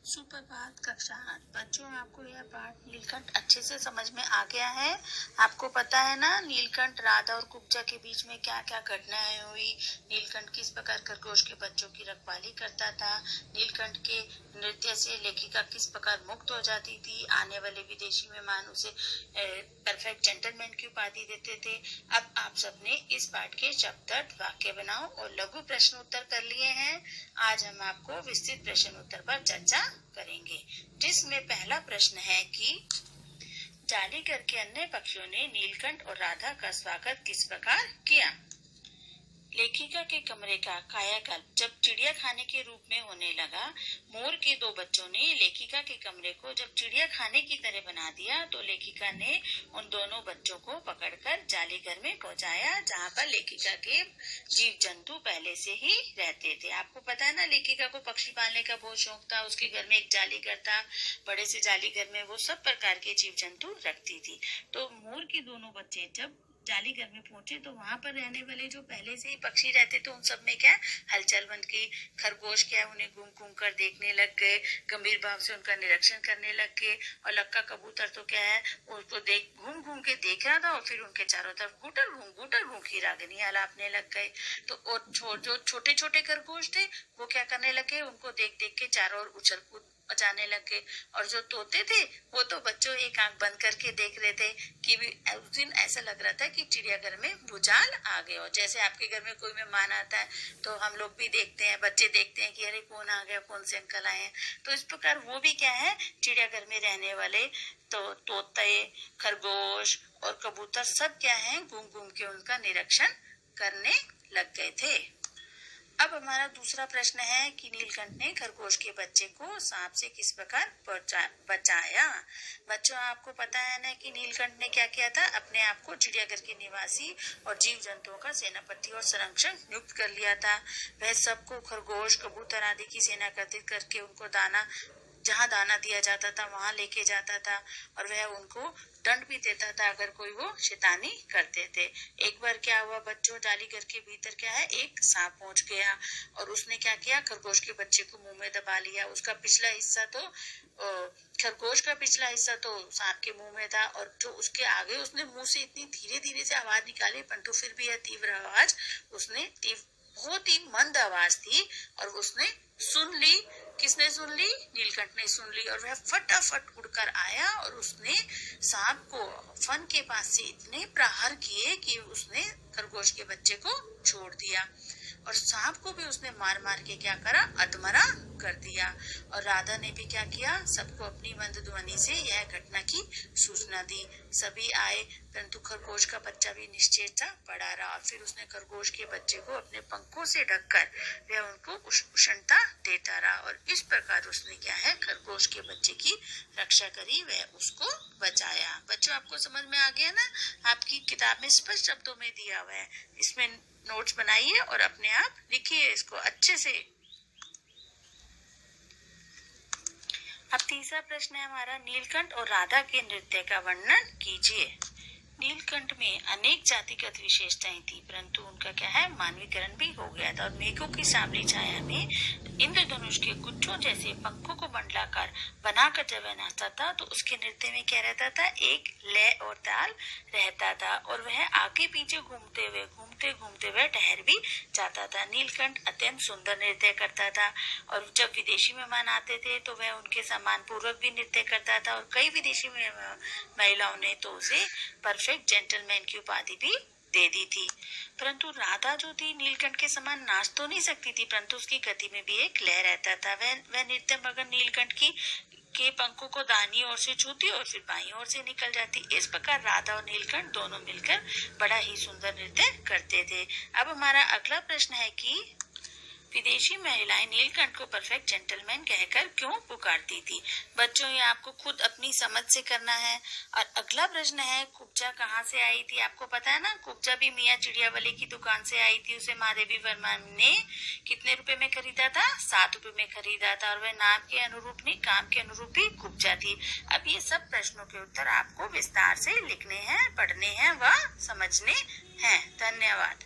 सुप्रभात कक्षा 8। बच्चों, आपको यह पाठ नीलकंठ अच्छे से समझ में आ गया है। आपको पता है ना नीलकंठ राधा और कुब्जा के बीच में क्या क्या घटनाएं हुई। नीलकंठ किस प्रकार खरगोश के बच्चों की रखवाली करता था। नीलकंठ के नृत्य से लेखिका किस प्रकार मुक्त हो जाती थी। आने वाले विदेशी मेहमान उसे परफेक्ट जेंटलमैन की उपाधि देते थे। अब आप सबने इस पाठ के शब्दार्थ वाक्य बनाओ और लघु प्रश्न उत्तर कर लिए हैं। आज हम आपको विस्तृत प्रश्न उत्तर पर चर्चा करेंगे, जिसमें पहला प्रश्न है कि जालीगर के अन्य पक्षियों ने नीलकंठ और राधा का स्वागत किस प्रकार किया। लेखिका के कमरे का कायाकल्प जब चिड़िया खाने के रूप में होने लगा। मोर के दो बच्चों ने लेखिका के कमरे को जब चिड़िया खाने की तरह बना दिया तो लेखिका ने उन दोनों बच्चों को पकड़कर जालीघर में पहुंचाया, जहां पर लेखिका के जीव जंतु पहले से ही रहते थे। आपको पता है ना, लेखिका को पक्षी पालने का बहुत शौक था। उसके घर में एक जालीघर था। बड़े से जालीघर में वो सब प्रकार के जीव जंतु रखती थी। तो मोर के दोनों बच्चे जब जालीघर में पहुंचे तो वहां पर रहने वाले जो पहले से ही पक्षी रहते थे उन सब में क्या हलचल बन गई। खरगोश क्या है उन्हें घूम घूम कर देखने लग गए, गंभीर भाव से उनका निरीक्षण करने लग गए। और लक्का कबूतर तो क्या है उसको घूम घूम के देख रहा था और फिर उनके चारों तरफ गुटर घूम की रागनी अलापने लग गए। तो और जो छोटे छोटे खरगोश थे वो क्या करने लगे, उनको देख देख के चारों ओर उछल कूद मचाने लग गए। और जो तोते थे वो तो बच्चों एक आंख बंद करके देख रहे थे कि उस दिन ऐसा लग रहा था कि चिड़ियाघर में भूचाल आ गए। और जैसे आपके घर में कोई मेहमान आता है तो हम लोग भी देखते हैं, बच्चे देखते हैं कि अरे कौन आ गया, कौन से अंकल आए हैं। तो इस प्रकार वो भी क्या है चिड़ियाघर में रहने वाले तो तोते, खरगोश और कबूतर सब क्या है घूम घूम के उनका निरीक्षण करने लग गए थे। अब हमारा दूसरा प्रश्न है कि नीलकंठ ने खरगोश के बच्चे को सांप से किस प्रकार बचाया। बच्चों, आपको पता है ना कि नीलकंठ ने क्या किया था, अपने आप को चिड़ियाघर के निवासी और जीव जंतुओं का सेनापति और संरक्षक नियुक्त कर लिया था। वह सबको खरगोश, कबूतर आदि की सेना गठित करके उनको जहाँ दाना दिया जाता था वहां लेके जाता था और वह उनको दंड भी देता था अगर कोई वो शैतानी करते थे। एक बार क्या हुआ बच्चों, जालीघर के भीतर क्या है एक सांप पहुंच गया और उसने क्या किया, खरगोश के बच्चे को मुंह में दबा लिया। उसका पिछला हिस्सा तो खरगोश का पिछला हिस्सा तो सांप के मुंह में था और जो उसके आगे उसने मुंह से इतनी धीरे धीरे से आवाज निकाली, परंतु फिर भी यह तीव्र आवाज उसने बहुत ही मंद आवाज थी और उसने सुन ली। किसने सुन ली? नीलकंठ ने सुन ली और वह फटाफट उड़कर आया और उसने सांप को फन के पास से इतने प्रहार किए कि उसने खरगोश के बच्चे को छोड़ दिया और सांप को भी उसने मार मार के क्या करा, अधमरा कर दिया। और राधा ने भी क्या किया, सबको अपनी मंद ध्वनि से यह घटना की सूचना दी। सभी आए परंतु खरगोश का बच्चा भी निश्चेत था पड़ा रहा। फिर उसने खरगोश के बच्चे को अपने पंखों से ढककर वह उनको उष्णता देता रहा और इस प्रकार उसने क्या है खरगोश के बच्चे की रक्षा करी, वह उसको बचाया। बच्चों, आपको समझ में आ गया ना, आपकी किताब में स्पष्ट शब्दों में दिया हुआ है। इसमें नोट्स बनाइए और अपने आप लिखिए इसको अच्छे से। अब तीसरा प्रश्न है हमारा, नीलकंठ और राधा के नृत्य का वर्णन कीजिए। नीलकंठ में अनेक जातिगत विशेषताएं थी परंतु उनका क्या है मानवीकरण भी हो गया था और मेघों की सांवली छाया में इंद्रधनुष के गुच्छों जैसे पंखों को मंडलाकार बनाकर जब वह नाचता था तो उसके नृत्य में क्या रहता था, एक लय और ताल रहता था और वह आगे पीछे घूमते घूमते वह ठहर भी जाता था। नीलकंठ अत्यंत सुंदर नृत्य करता था और जब विदेशी मेहमान आते थे तो वह उनके सम्मान पूर्वक भी नृत्य करता था और कई विदेशी महिलाओं ने तो उसे परफेक्ट जेंटलमैन की उपाधि भी दे दी थी। परंतु राधा जो थी नीलकंठ के समान नाच तो नहीं सकती थी परंतु उसकी गति में भी एक लय रहता था। वह नृत्य मगर नीलकंठ के पंखों को दाहिनी ओर से छूती और फिर बाईं ओर से निकल जाती। इस प्रकार राधा और नीलकंठ दोनों मिलकर बड़ा ही सुंदर नृत्य करते थे। अब हमारा अगला प्रश्न है कि विदेशी महिलाएं नीलकंठ को परफेक्ट जेंटलमैन कहकर क्यों पुकारती थी। बच्चों, ये आपको खुद अपनी समझ से करना है। और अगला प्रश्न है, कुब्जा कहाँ से आई थी। आपको पता है ना, कुब्जा भी मियाँ चिड़िया वाले की दुकान से आई थी। उसे महादेवी वर्मा ने कितने रुपए में खरीदा था, 7 रुपए में खरीदा था और वह नाम के अनुरूप नहीं काम के अनुरूप भी कुब्जा थी। अब ये सब प्रश्नों के उत्तर आपको विस्तार से लिखने हैं, पढ़ने हैं व समझने हैं। धन्यवाद।